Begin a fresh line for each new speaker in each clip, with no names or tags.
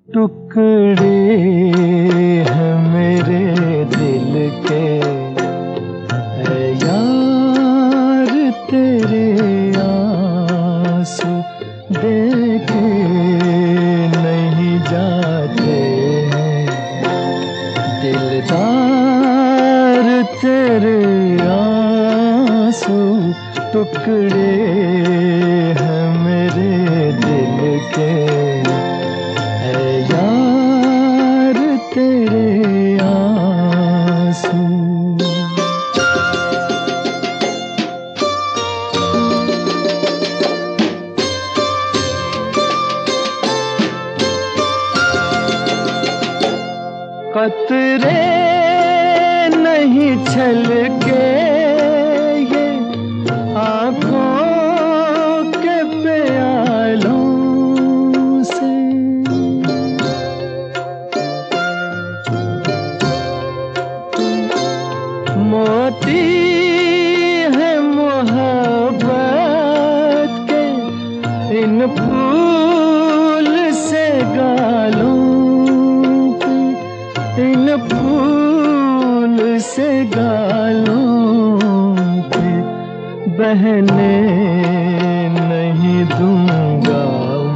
टुकड़े हैं मेरे दिल के, ऐ यार तेरे आंसू देखे नहीं जाते हैं। दिलदार तेरे आंसू टुकड़े हैं मेरे दिल के, यार तेरे आंसू। कतरे नहीं छलके ये आँखों के प्यालों से, मोती है मोहब्बत के इन फूल से गालों पे, इन फूल से गालों पे बहने नहीं दूंगा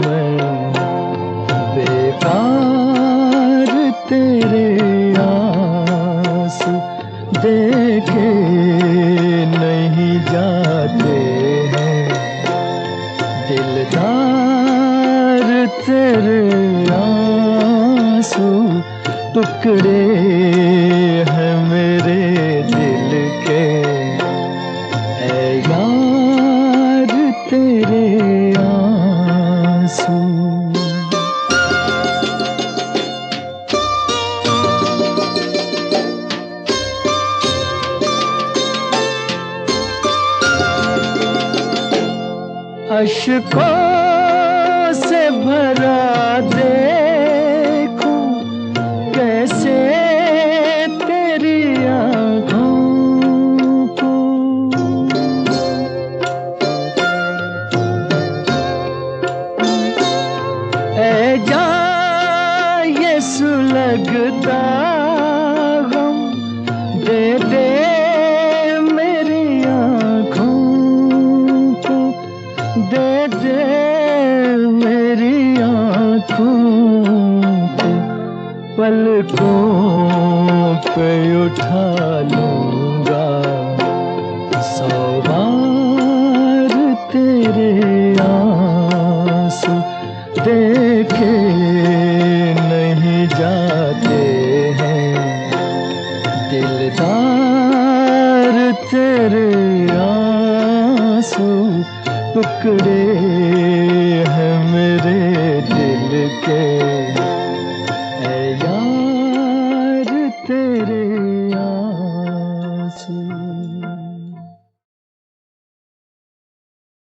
मैं। बेकार तेरे आंसू देखे नहीं जाते हैं। दिलदार तेरे आंसू टुकड़े हैं मेरे दिल के, ऐ यार तेरे आंसू। अश्कों से भरा देखूं कैसे तेरी आँखों को, ऐ जान ये सुलगता गम दे दे मेरी आँखों को, दे दे मेरी आँखों को। पलकों पे उठा लूंगा सौ बार तेरे आंसू देखे नहीं जाते हैं। दिलदार तेरे आंसू टुकड़े हैं मेरे दिल के,